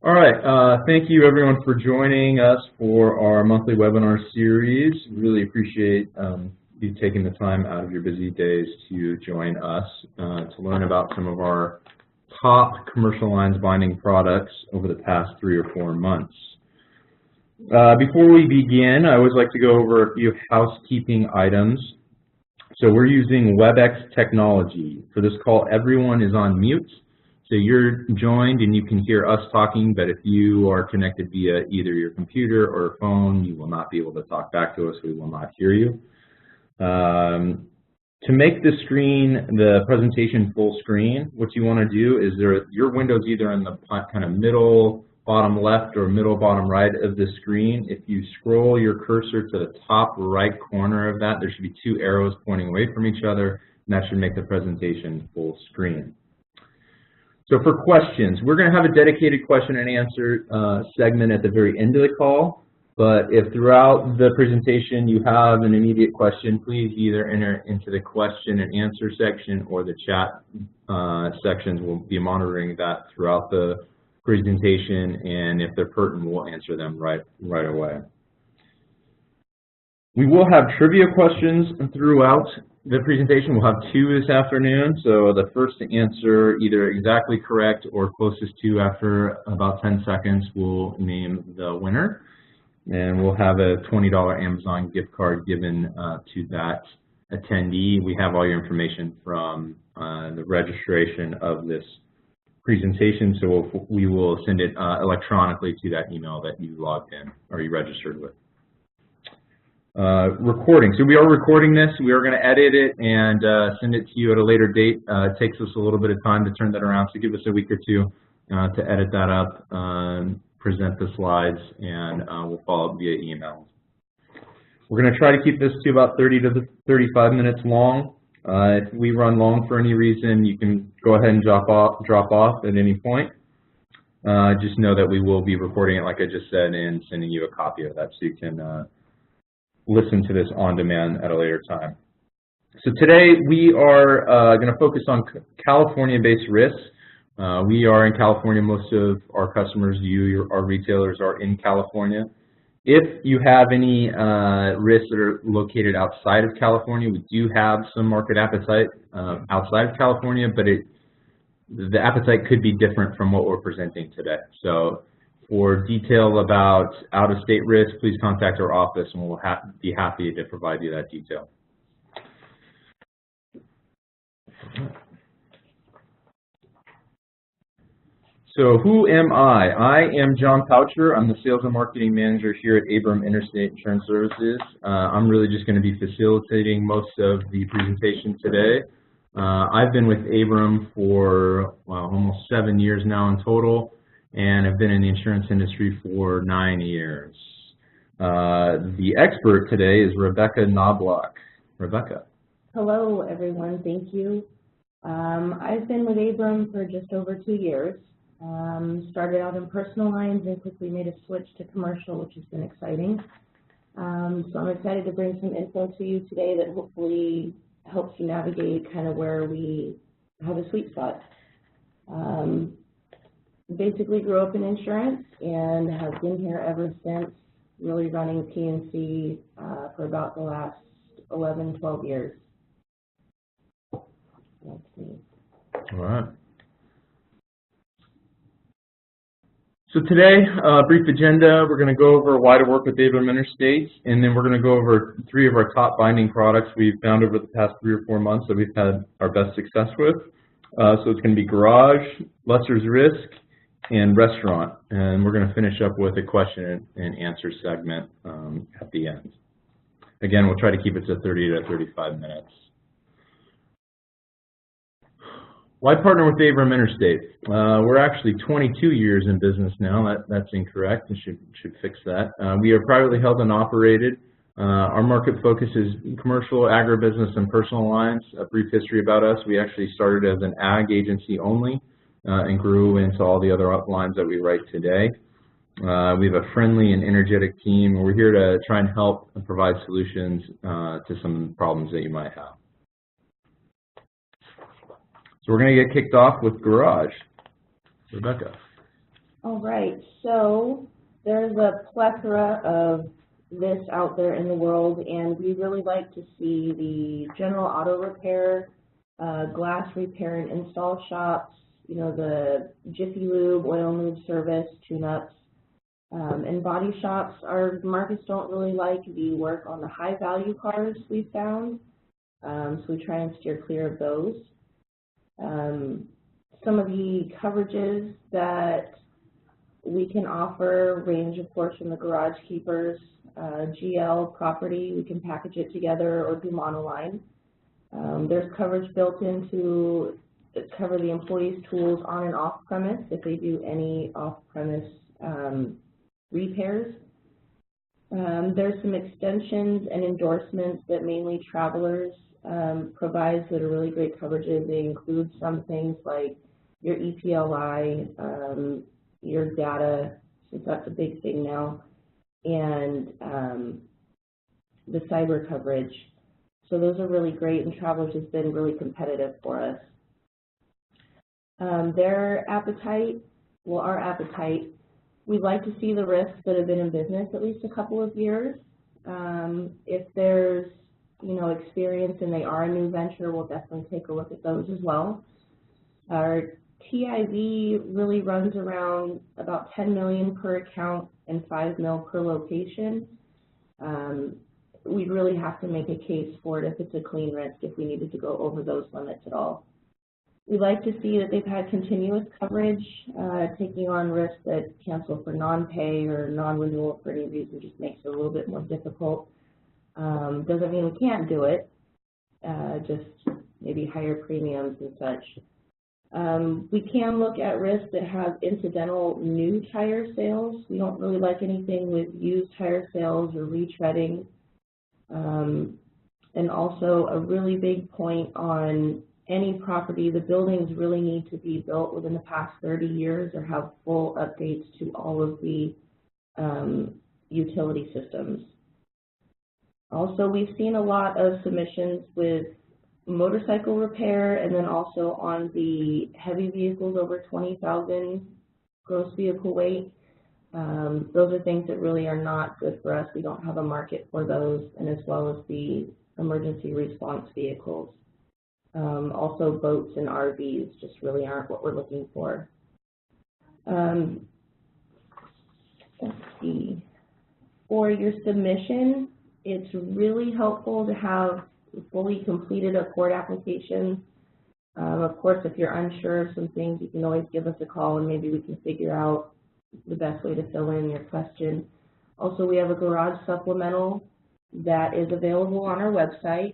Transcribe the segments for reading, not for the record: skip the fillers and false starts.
All right, thank you everyone for joining us for our monthly webinar series. Really appreciate you taking the time out of your busy days to join us to learn about some of our top commercial lines binding products over the past 3 or 4 months. Before we begin, I always like to go over a few housekeeping items. So we're using WebEx technology. For this call, everyone is on mute. So you're joined and you can hear us talking, but if you are connected via either your computer or phone, you will not be able to talk back to us. We will not hear you. To make the presentation full screen, what you want to do is your window's either in the kind of middle bottom left or middle bottom right of the screen. If you scroll your cursor to the top right corner of that, there should be 2 arrows pointing away from each other, and that should make the presentation full screen. So for questions, we're going to have a dedicated question and answer segment at the very end of the call. But if throughout the presentation you have an immediate question, please either enter into the question and answer section or the chat sections. We'll be monitoring that throughout the presentation, and if they're pertinent, we'll answer them right away. We will have trivia questions throughout the presentation. We'll have 2 this afternoon, so the first to answer either exactly correct or closest to after about 10 seconds will name the winner. And we'll have a $20 Amazon gift card given to that attendee. We have all your information from the registration of this presentation, so we will send it electronically to that email that you logged in or you registered with. Recording. So we are recording this. We are going to edit it and send it to you at a later date. It takes us a little bit of time to turn that around, so give us a week or 2 to edit that up, present the slides, and we'll follow up via email. We're going to try to keep this to about 30 to 35 minutes long. If we run long for any reason, you can go ahead and drop off at any point. Just know that we will be recording it, like I just said, and sending you a copy of that so you can listen to this on demand at a later time. So today we are going to focus on California-based risks. We are in California. Most of our customers, our retailers, are in California. If you have any risks that are located outside of California, we do have some market appetite outside of California, but the appetite could be different from what we're presenting today. So for detail about out-of-state risk, please contact our office and we'll be happy to provide you that detail. So who am I? I am John Poucher. I'm the Sales and Marketing Manager here at Abram Interstate Insurance Services. I'm really just going to be facilitating most of the presentation today. I've been with Abram for almost 7 years now in total, and I've been in the insurance industry for 9 years. The expert today is Rebecca Knobloch. Rebecca. Hello, everyone. Thank you. I've been with Abram for just over 2 years. Started out in personal lines and quickly made a switch to commercial, which has been exciting. So I'm excited to bring some info to you today that hopefully helps you navigate kind of where we have a sweet spot. Basically grew up in insurance and have been here ever since, really running P&C for about the last 11, 12 years. Let's see. All right. So today, brief agenda, we're going to go over why to work with Abram Interstate, and then we're going to go over 3 of our top binding products we've found over the past 3 or 4 months that we've had our best success with. So it's going to be garage, lesser's risk, and restaurant. And we're going to finish up with a question and answer segment at the end. Again, we'll try to keep it to 30 to 35 minutes. Why partner with Abram Interstate? We're actually 22 years in business now. That's incorrect. I should fix that. We are privately held and operated. Our market focus is commercial, agribusiness, and personal lines. A brief history about us. We actually started as an ag agency only and grew into all the other lines that we write today. We have a friendly and energetic team. We're here to try and help and provide solutions to some problems that you might have. So we're going to get kicked off with garage. Rebecca. All right, so there's a plethora of this out there in the world, and we really like to see the general auto repair, glass repair and install shops, you know, the Jiffy Lube, oil and lube service, tune-ups, and body shops. Our markets don't really like the work on the high-value cars we've found, so we try and steer clear of those. Some of the coverages that we can offer range, of course, from the garage keepers, GL property. We can package it together or do monoline. There's coverage built in to cover the employees' tools on and off premise if they do any off-premise repairs. There's some extensions and endorsements that mainly Travelers provides that are really great coverages. They include some things like your EPLI, your data, since that's a big thing now, and the cyber coverage. So those are really great, and Travelers has been really competitive for us. Their appetite, well, our appetite, we'd like to see the risks that have been in business at least a couple of years. If there's, you know, experience and they are a new venture, we'll definitely take a look at those as well. Our TIV really runs around about 10 million per account and 5 mil per location. We really have to make a case for it if it's a clean risk, if we needed to go over those limits at all. We like to see that they've had continuous coverage. Taking on risks that cancel for non-pay or non-renewal for any reason just makes it a little bit more difficult. Doesn't mean we can't do it, just maybe higher premiums and such. We can look at risks that have incidental new tire sales. We don't really like anything with used tire sales or retreading. And also a really big point on any property, the buildings really need to be built within the past 30 years or have full updates to all of the utility systems. Also, we've seen a lot of submissions with motorcycle repair, and then also on the heavy vehicles over 20,000 gross vehicle weight. Those are things that really are not good for us. We don't have a market for those, and as well as the emergency response vehicles. Also boats and RVs just really aren't what we're looking for. Let's see. For your submission, it's really helpful to have fully completed accord applications. Of course, if you're unsure of some things, you can always give us a call and maybe we can figure out the best way to fill in your question. Also, we have a garage supplemental that is available on our website.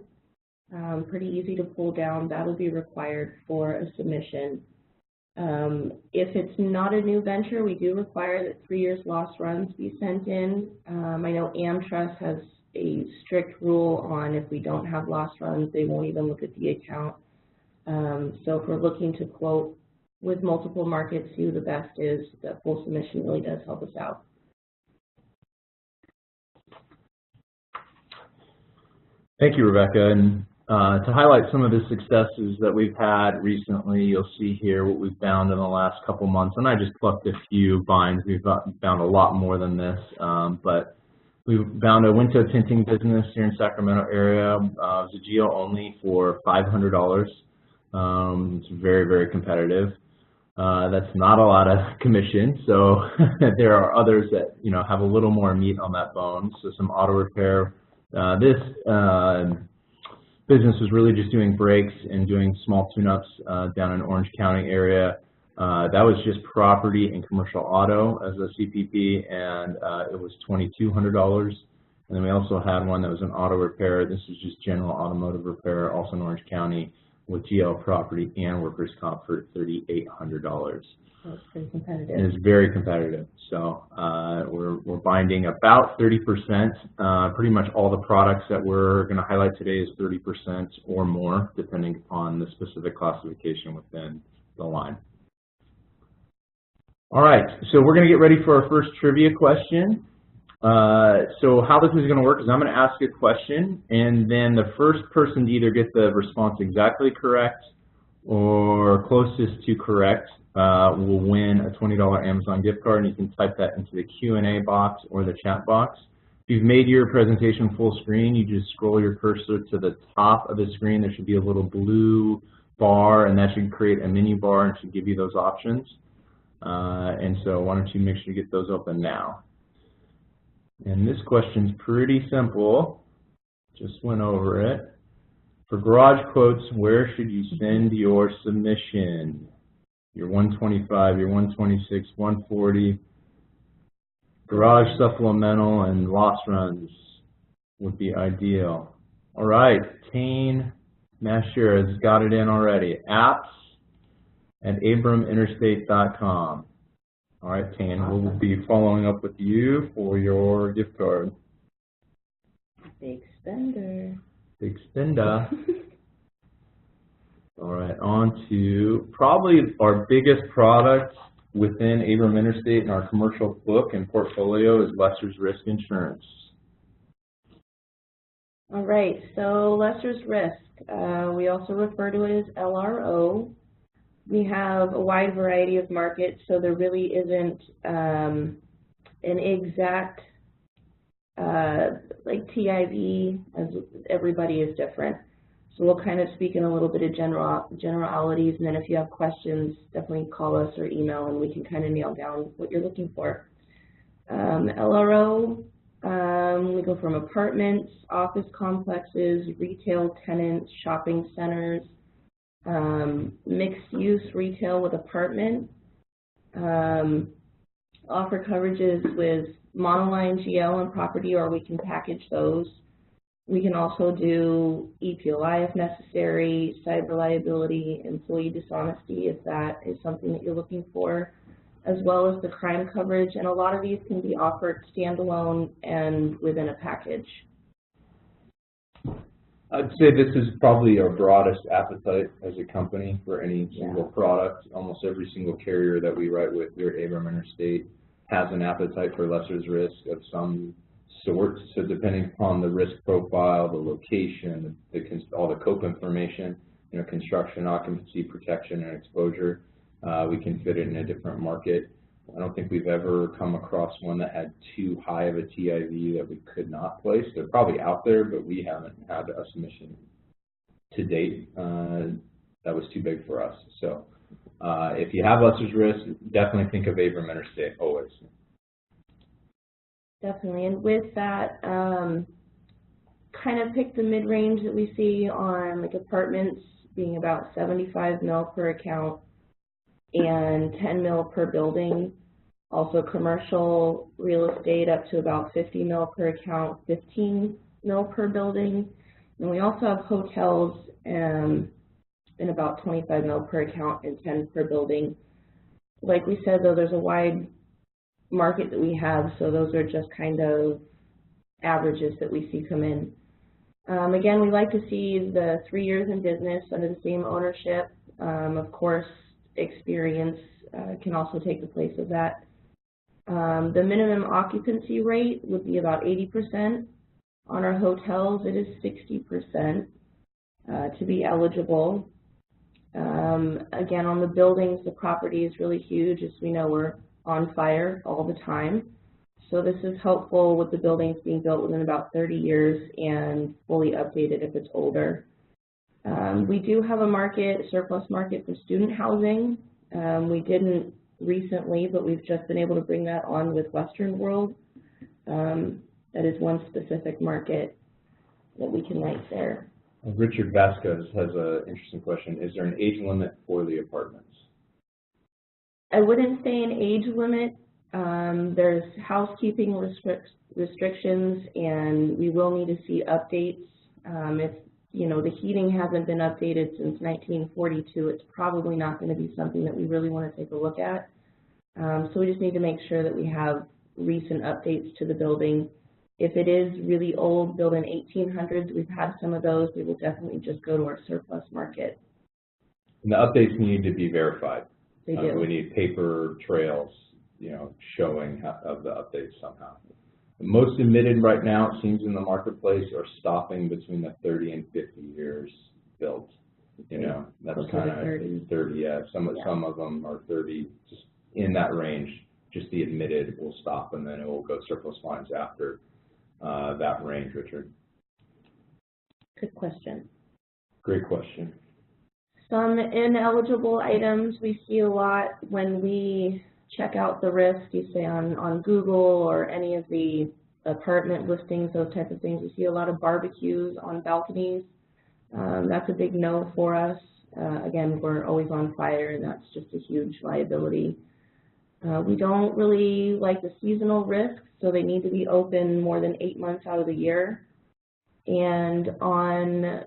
Pretty easy to pull down. That'll be required for a submission. If it's not a new venture, we do require that 3 years lost runs be sent in. I know AmTrust has a strict rule on if we don't have lost runs, they won't even look at the account. So if we're looking to quote with multiple markets who the best is, that full submission really does help us out. Thank you, Rebecca. And to highlight some of the successes that we've had recently, you'll see here what we've found in the last couple months. And I just plucked a few vines. We've found a lot more than this, but we found a window tinting business here in Sacramento area. It was a geo only for $500. It's very, very competitive. That's not a lot of commission, so there are others that have a little more meat on that bone. So some auto repair. This business was really just doing brakes and doing small tune-ups down in Orange County area. That was just property and commercial auto as a CPP, and it was $2,200. And then we also had one that was an auto repair. This was just general automotive repair, also in Orange County, with GL property and workers' comp for $3,800. That's pretty competitive. And it's very competitive. So we're binding about 30%. Pretty much all the products that we're going to highlight today is 30% or more, depending upon the specific classification within the line. All right, so we're going to get ready for our first trivia question. So how this is going to work is I'm going to ask a question, and then the first person to either get the response exactly correct or closest to correct will win a $20 Amazon gift card, and you can type that into the Q&A box or the chat box. If you've made your presentation full screen, you just scroll your cursor to the top of the screen. There should be a little blue bar, and that should create a menu bar and should give you those options. And so why don't you make sure you get those open now. And this question's pretty simple. Just went over it. For garage quotes, where should you send your submission? Your 125, your 126, 140. Garage supplemental and loss runs would be ideal. All right, Tane Masher has got it in already. apps@abraminterstate.com. All right, Tane, we'll be following up with you for your gift card. Big spender. Big spender. All right, on to probably our biggest product within Abram Interstate and our commercial book and portfolio is Lesser's Risk Insurance. All right, so Lesser's Risk, we also refer to it as LRO. We have a wide variety of markets, so there really isn't an exact, like TIV, as everybody is different. So we'll kind of speak in a little bit of generalities, and then if you have questions, definitely call us or email, and we can kind of nail down what you're looking for. LRO, we go from apartments, office complexes, retail tenants, shopping centers, mixed-use retail with apartment, offer coverages with monoline GL and property, or we can package those. We can also do EPOI if necessary, cyber liability, employee dishonesty if that is something that you're looking for, as well as the crime coverage, and a lot of these can be offered standalone and within a package. I'd say this is probably our broadest appetite as a company for any single product. Almost every single carrier that we write with here at Abram Interstate has an appetite for lesser's risk of some sort. So depending upon the risk profile, the location, all the COPE information, construction, occupancy, protection, and exposure, we can fit it in a different market. I don't think we've ever come across one that had too high of a TIV that we could not place. They're probably out there, but we haven't had a submission to date that was too big for us. So if you have lesser's risk, definitely think of Abram Interstate always. Definitely, and with that, kind of pick the mid-range that we see on like apartments being about 75 mil per account and 10 mil per building. Also commercial real estate up to about 50 mil per account, 15 mil per building. And we also have hotels in about 25 mil per account and 10 per building. Like we said, though, there's a wide market that we have, so those are just kind of averages that we see come in. Again, we like to see the 3 years in business under the same ownership. Of course, experience can also take the place of that. The minimum occupancy rate would be about 80%. On our hotels, it is 60% to be eligible. Again, on the buildings, the property is really huge. As we know, we're on fire all the time. So this is helpful with the buildings being built within about 30 years and fully updated if it's older. We do have a surplus market for student housing. We didn't recently, but we've just been able to bring that on with Western World. That is one specific market that we can write there. Richard Vasquez has an interesting question. Is there an age limit for the apartments? I wouldn't say an age limit. There's housekeeping restrictions, and we will need to see updates. If the heating hasn't been updated since 1942, it's probably not going to be something that we really want to take a look at. So we just need to make sure that we have recent updates to the building. If it is really old, built in 1800s, we've had some of those, we will definitely just go to our surplus market. And the updates need to be verified. They do. We need paper trails, showing of the updates somehow. The most admitted right now, it seems, in the marketplace are stopping between the 30 and 50 years built. you know, that's Closer kind to of 30. 30, yeah. Some of them are 30, just in that range. Just the admitted will stop, and then it will go surplus lines after that range, Richard. Good question. Great question. Some ineligible items we see a lot when we check out the risk, you say on Google or any of the apartment listings, those type of things. We see a lot of barbecues on balconies. That's a big no for us. Again, we're always on fire, and that's just a huge liability. We don't really like the seasonal risks, so they need to be open more than 8 months out of the year. And on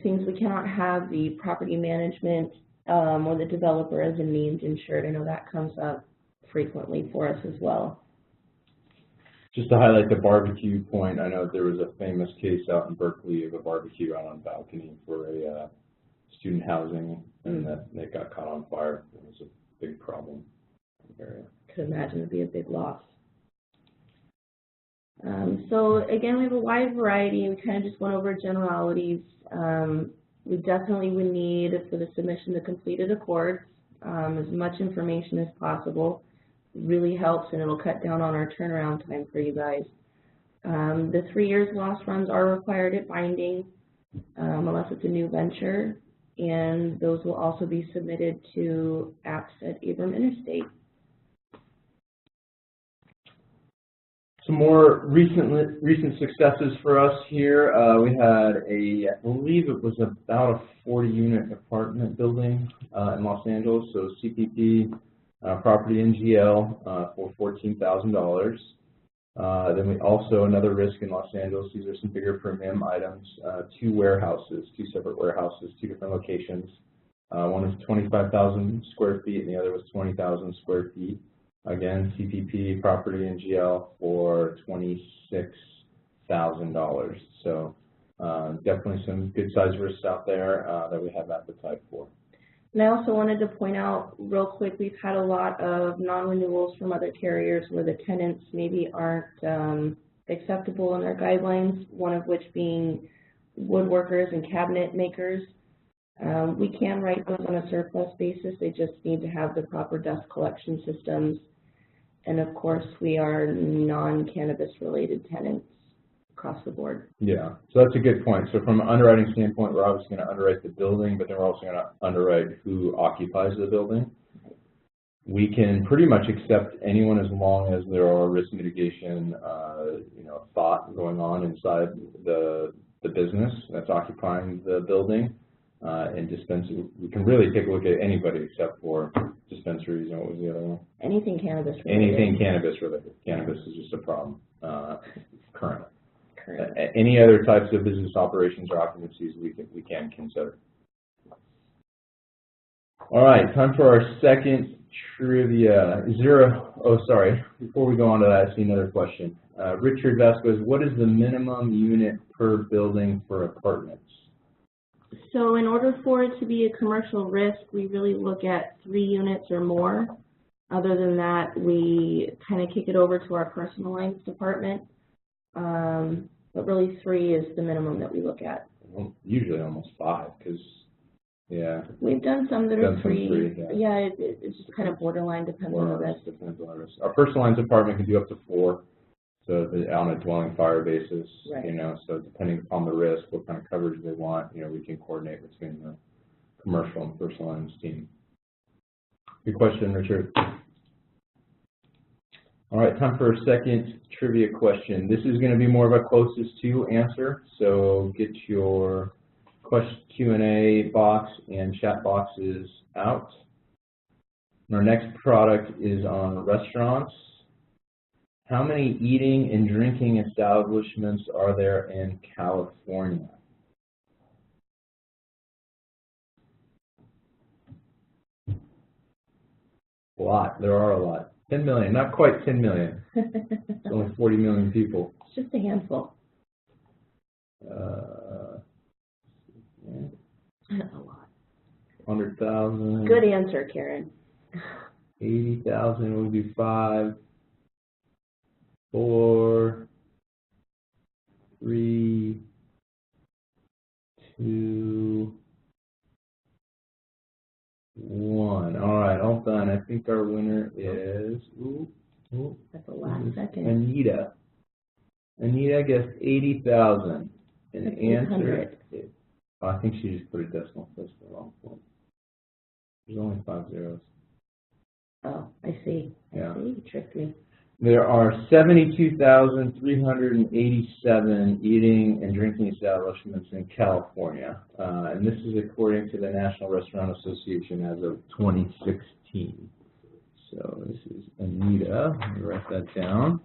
things we cannot have the property management or the developer as a named insured. I know that comes up frequently for us as well. Just to highlight the barbecue point, I know there was a famous case out in Berkeley of a barbecue out on a balcony for a student housing, and that got caught on fire. It was a big problem in the area. Could imagine it'd be a big loss. So again, we have a wide variety. We kind of just went over generalities. We definitely would need for the submission the completed accords, as much information as possible. It really helps, and it'll cut down on our turnaround time for you guys. The 3 years loss runs are required at binding, unless it's a new venture, and those will also be submitted to apps at Abram Interstate. Some more recent successes for us here. We had I believe it was about a 40-unit apartment building in Los Angeles, so CPP property NGL for $14,000. Then we also, another risk in Los Angeles, these are some bigger premium items, two separate warehouses, 2 different locations. One is 25,000 square feet and the other was 20,000 square feet. Again, CPP property NGL for $26,000. So definitely some good size risks out there that we have appetite for. And I also wanted to point out real quick, we've had a lot of non-renewals from other carriers where the tenants maybe aren't acceptable in their guidelines, one of which being woodworkers and cabinet makers. We can write those on a surplus basis. They just need to have the proper dust collection systems. And of course, we are non-cannabis related tenants across the board. Yeah, so that's a good point. So from an underwriting standpoint, we're obviously going to underwrite the building, but then we're also going to underwrite who occupies the building. We can pretty much accept anyone as long as there are risk mitigation, thought going on inside the business that's occupying the building. And dispensary, we can really take a look at anybody except for dispensaries. And what was the other one? Anything cannabis related. Anything cannabis related. Cannabis is just a problem currently. Any other types of business operations or occupancies we can consider. All right, time for our second trivia. Before we go on to that, I see another question. Richard Vasquez, what is the minimum unit per building for apartments? So in order for it to be a commercial risk, we really look at 3 units or more. Other than that, we kind of kick it over to our personal lines department. But really 3 is the minimum that we look at. Well, usually almost 5, because, yeah. We've done some that are 3. Yeah, it's just kind of borderline depending on the risk. Depends on the risk. Our personal lines department can do up to 4. So on a dwelling fire basis, right. So depending upon the risk, what kind of coverage they want, we can coordinate between the commercial and personal lines team. Good question, Richard. All right, time for a second trivia question. This is going to be more of a closest to answer, so get your Q&A box and chat boxes out. And our next product is on restaurants. How many eating and drinking establishments are there in California? A lot. There are a lot. 10 million. Not quite 10 million. It's only 40 million people. It's just a handful. A lot. 100,000. Good answer, Karen. 80,000 would be 5. 4, 3, 2, 1. All right, all done. I think our winner is At the last second. Anita. Anita gets 80,000. And the answer is, I think she just put a decimal place for the wrong point. There's only 5 zeros. Oh, I see. Yeah. I see. You tricked me. There are 72,387 eating and drinking establishments in California, and this is according to the National Restaurant Association as of 2016. So this is Anita. Let me write that down.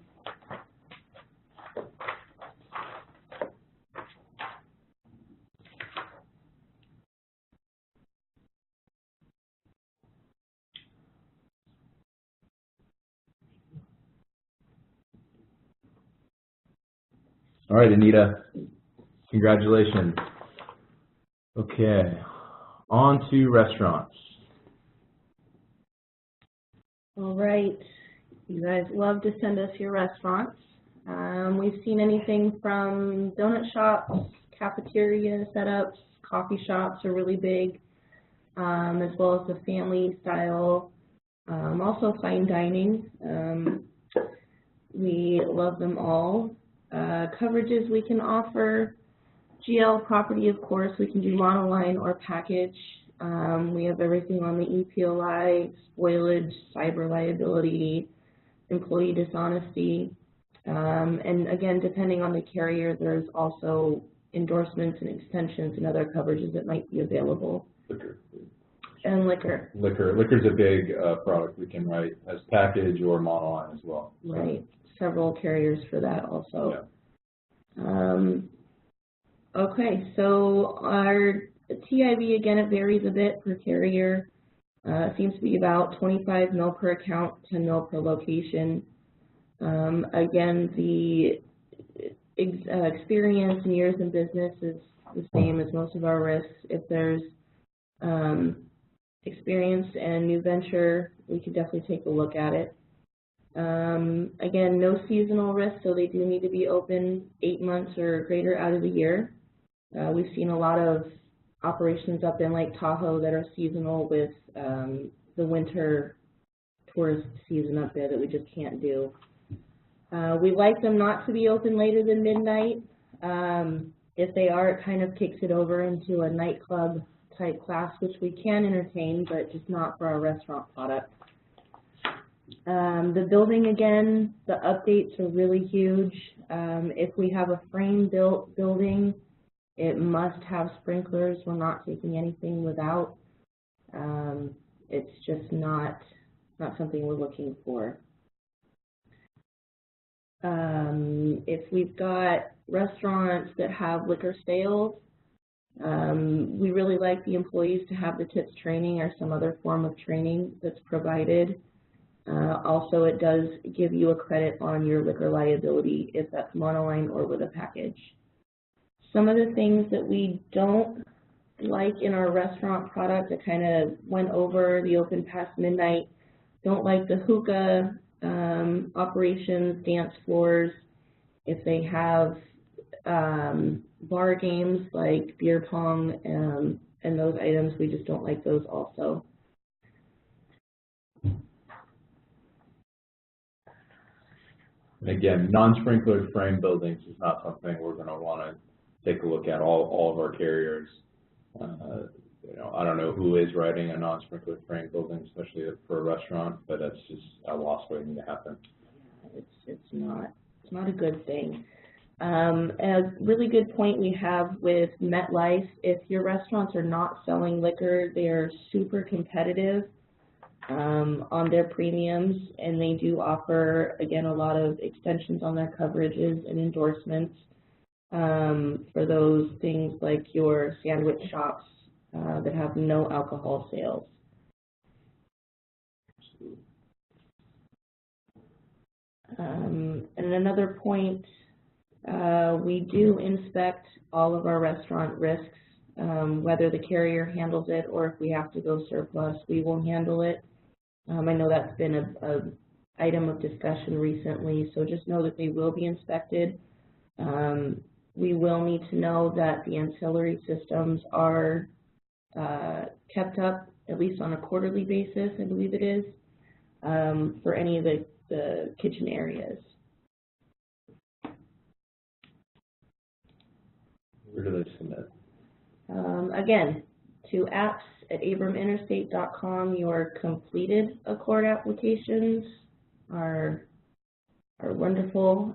All right, Anita, congratulations. Okay, on to restaurants. All right, you guys love to send us your restaurants. We've seen anything from donut shops, cafeteria setups, coffee shops are really big, as well as the family style, also fine dining. We love them all. Coverages we can offer, GL property, of course, we can do monoline or package. We have everything on the EPLI, spoilage, cyber liability, employee dishonesty, and again, depending on the carrier, there's also endorsements and extensions and other coverages that might be available. Liquor. And liquor. Liquor's a big product we can write as package or monoline as well. So. Right. Several carriers for that also. Yeah. Okay, so our TIV, again, it varies a bit per carrier. It seems to be about 25 mil per account, 10 mil per location. Again, the experience and years in business is the same as most of our risks. If there's experience and new venture, we could definitely take a look at it. Again, no seasonal risk, so they do need to be open 8 months or greater out of the year. We've seen a lot of operations up in Lake Tahoe that are seasonal with the winter tourist season up there that we just can't do. We like them not to be open later than midnight. If they are, it kind of kicks it over into a nightclub type class, which we can entertain, but just not for our restaurant product. The building, again, the updates are really huge. If we have a frame-built building, it must have sprinklers. We're not taking anything without. It's just not something we're looking for. If we've got restaurants that have liquor sales, we really like the employees to have the tips training or some other form of training that's provided. Also, it does give you a credit on your liquor liability if that's monoline or with a package. Some of the things that we don't like in our restaurant product that kind of went over the open past midnight, don't like the hookah operations, dance floors. If they have bar games like beer pong and those items, we just don't like those also. Again, non-sprinklered frame buildings is not something we're going to want to take a look at. All of our carriers, you know, I don't know who is writing a non-sprinklered frame building, especially for a restaurant, but that's just a loss waiting to happen. It's not a good thing. A really good point we have with MetLife, if your restaurants are not selling liquor, they're super competitive on their premiums, and they do offer, again, a lot of extensions on their coverages and endorsements for those things like your sandwich shops that have no alcohol sales. And another point, we do inspect all of our restaurant risks, whether the carrier handles it or if we have to go surplus, we will handle it. I know that's been a item of discussion recently, so just know that they will be inspected. We will need to know that the ancillary systems are kept up at least on a quarterly basis, I believe it is, for any of the kitchen areas. Where do they submit? Again, to apps@abraminterstate.com, your completed Accord applications are wonderful.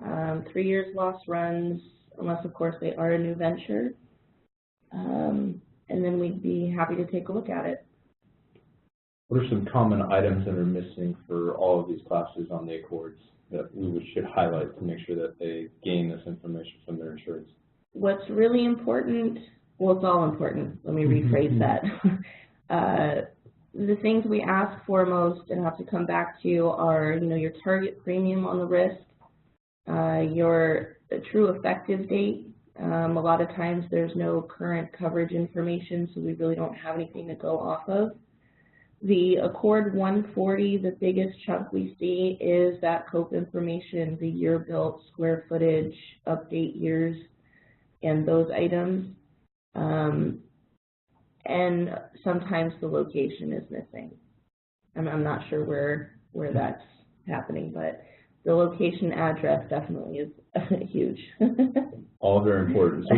3 years lost runs, unless of course they are a new venture. And then we'd be happy to take a look at it. What are some common items that are missing for all of these classes on the Accords that we should highlight to make sure that they gain this information from their insurance? What's really important, well, it's all important. Let me rephrase that. The things we ask for most and have to come back to are, your target premium on the risk, your true effective date. A lot of times there's no current coverage information, so we really don't have anything to go off of. The Accord 140, the biggest chunk we see is that COPE information, the year built, square footage, update years, and those items. And sometimes the location is missing. I'm not sure where that's happening, but the location address definitely is huge. All very important. So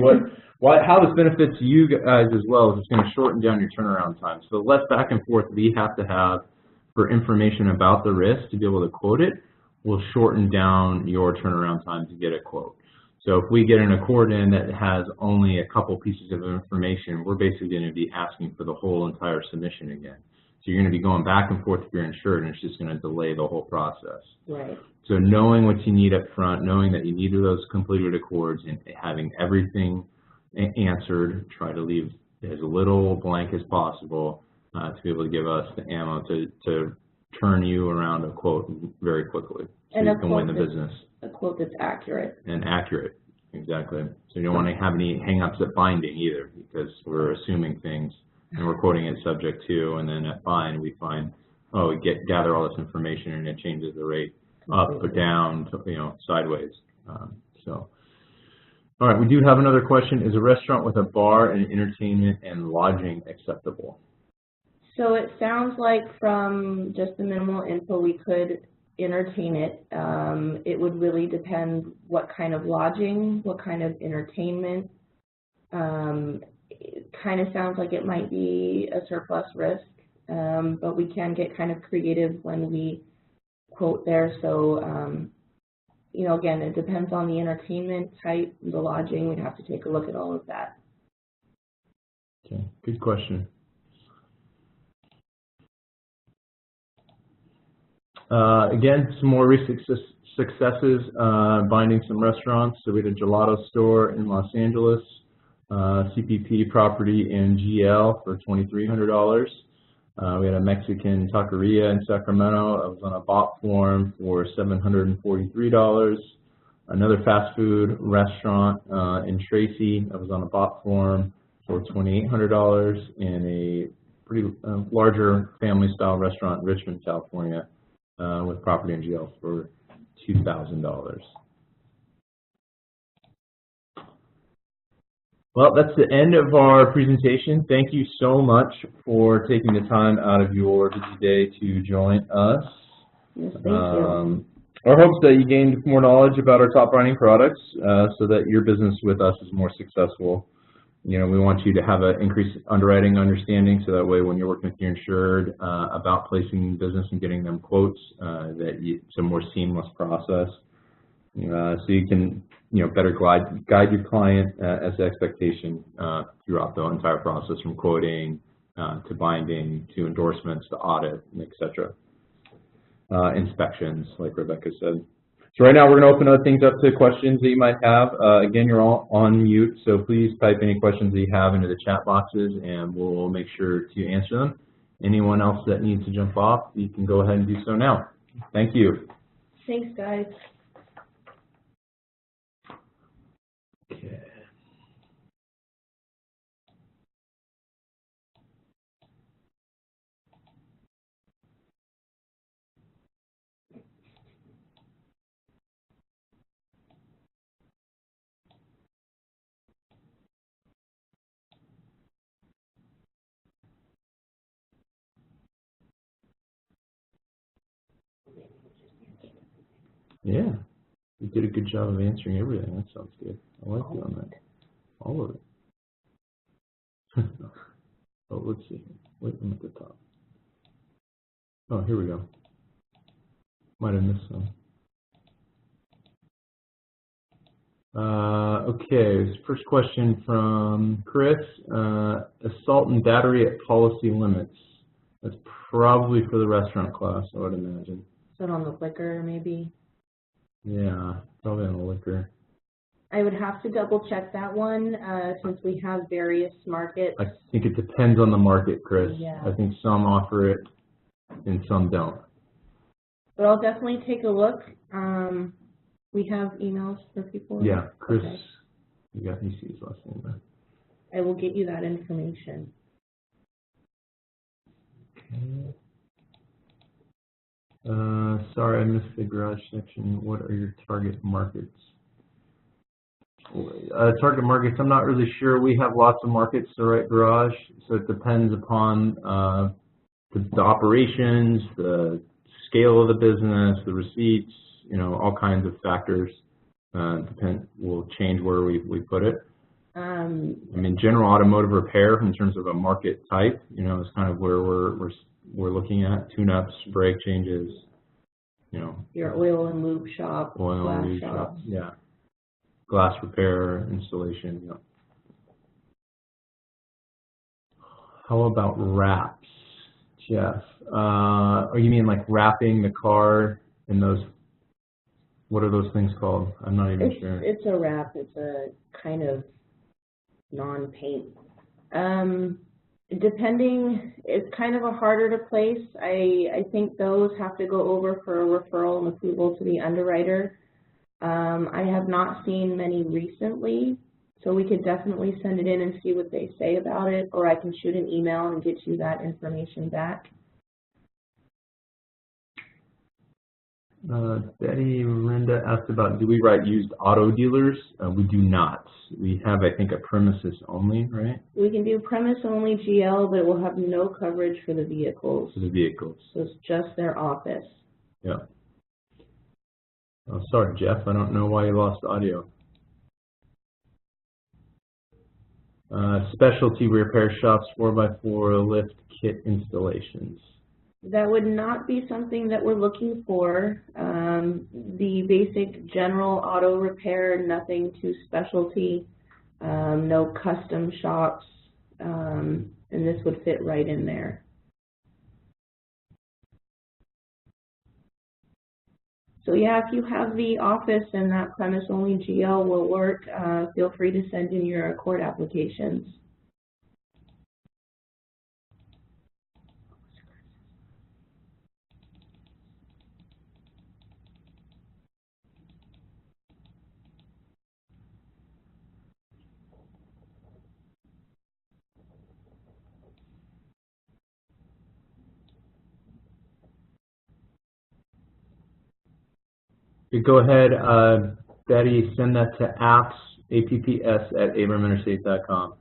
how this benefits you guys as well is it's going to shorten down your turnaround time. So less back and forth we have to have for information about the risk to be able to quote it will shorten down your turnaround time to get a quote. So if we get an Accord in that has only a couple pieces of information, we're basically going to be asking for the whole entire submission again. So you're going to be going back and forth with your insured, and it's just going to delay the whole process. Right. So knowing what you need up front, knowing that you need those completed Accords, and having everything answered, try to leave as little blank as possible to be able to give us the ammo to turn you around a quote very quickly so and you can win the business. A quote that's accurate. And accurate, exactly. So you don't want to have any hang-ups at binding either, because we're assuming things and we're quoting it subject to, and then at bind we find, oh, we gather all this information and it changes the rate up or down, sideways. All right, we do have another question. Is a restaurant with a bar and entertainment and lodging acceptable? So it sounds like from just the minimal info we could entertain it. It would really depend what kind of lodging, what kind of entertainment. It kind of sounds like it might be a surplus risk, but we can get kind of creative when we quote there. So, again, it depends on the entertainment type, the lodging. We'd have to take a look at all of that. Okay, good question. Again, some more recent successes, binding some restaurants. So we had a gelato store in Los Angeles, CPP property in GL for $2,300. We had a Mexican taqueria in Sacramento. I was on a bot form for $743. Another fast food restaurant in Tracy. I was on a bot form for $2,800. And a pretty larger family-style restaurant in Richmond, California, with property in GL for $2,000. Well, that's the end of our presentation. Thank you so much for taking the time out of your busy day to join us. Yes, thank you. Our hopes that you gained more knowledge about our top running products so that your business with us is more successful. We want you to have an increased underwriting understanding so that way when you're working with your insured about placing business and getting them quotes, it's a more seamless process. So you can better guide your client as the expectation throughout the entire process, from quoting to binding to endorsements to audit, etc. Inspections, like Rebecca said. So right now we're going to open things up to questions that you might have. Again, you're all on mute, so please type any questions that you have into the chat boxes and we'll make sure to answer them. Anyone else that needs to jump off, you can go ahead and do so now. Thank you. Thanks, guys. Okay. Yeah, you did a good job of answering everything. That sounds good. I like you on that. All of it. Oh, let's see. Wait, I'm at the top. Oh, here we go. Might have missed some. Okay, first question from Chris. Assault and battery at policy limits. That's probably for the restaurant class, I would imagine. Is that on the liquor, maybe? Yeah, probably on the liquor. I would have to double check that one, since we have various markets. I think it depends on the market, Chris. Yeah. I think some offer it and some don't. But I'll definitely take a look. We have emails for people. Yeah, Chris, okay. You see his last name there. I will get you that information. Okay. Sorry, I missed the garage section. What are your target markets? Target markets, I'm not really sure. We have lots of markets to write garage, so it depends upon the operations, the scale of the business, the receipts, you know, all kinds of factors will change where we put it. I mean, general automotive repair in terms of a market type, you know, is kind of where we're looking at. Tune-ups, brake changes, you know. Your oil and lube shop, oil glass and lube shop. shop, yeah. Glass repair, installation, yeah. How about wraps, Jeff? Oh, you mean like wrapping the car in those? What are those things called? I'm not even sure. It's a wrap. It's a kind of non-paint. Depending, it's kind of a harder to place. I think those have to go over for a referral and approval to the underwriter. I have not seen many recently, so we could definitely send it in and see what they say about it, or I can shoot an email and get you that information back. Betty Rinda asked about, do we write used auto dealers? We do not. We have, I think, a premises only, right? We can do premise only GL, but it will have no coverage for the vehicles. For the vehicles. So it's just their office. Yeah. Oh, sorry, Jeff. I don't know why you lost audio. Specialty repair shops, 4x4 lift kit installations. That would not be something that we're looking for. The basic general auto repair, nothing too specialty, no custom shops, and this would fit right in there. So yeah, if you have the office and that premise only GL will work, feel free to send in your court applications. Go ahead, Betty, send that to apps, apps@abraminterstate.com.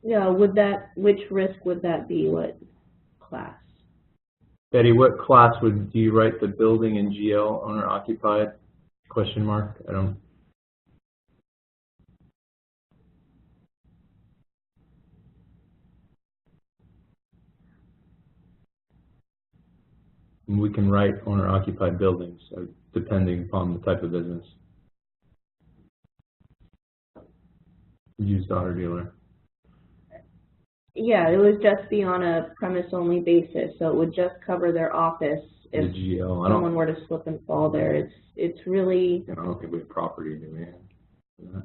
Yeah, which risk would that be? What class? Betty, what class do you write the building in GL, owner occupied? Question mark. I don't. We can write owner occupied buildings, depending upon the type of business. Used auto dealer. Yeah, it would just be on a premise only basis, so it would just cover their office. If the GL. someone were to slip and fall there, it's really. I don't think we have property, do we? Yeah.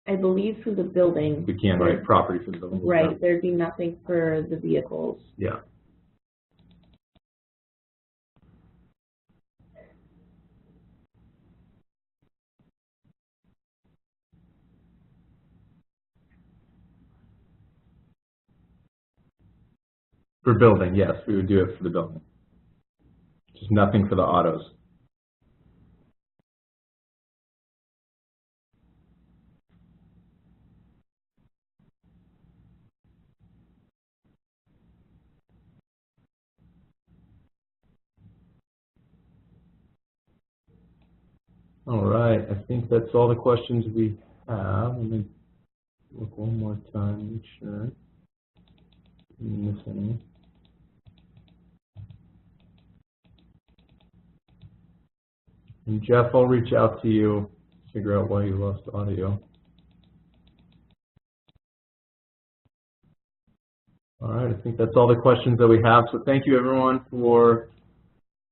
I believe for the building. We can't write property for the building. Right, No. there'd be nothing for the vehicles. Yeah. For building, yes, we would do it for the building. Just nothing for the autos. All right, I think that's all the questions we have. Let me look one more time, make sure I didn't miss any. And Jeff, I'll reach out to you, figure out why you lost audio. All right, I think that's all the questions that we have. So thank you everyone for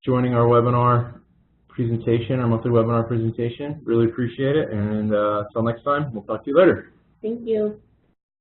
joining our webinar presentation, our monthly webinar presentation. Really appreciate it. And until next time, we'll talk to you later. Thank you.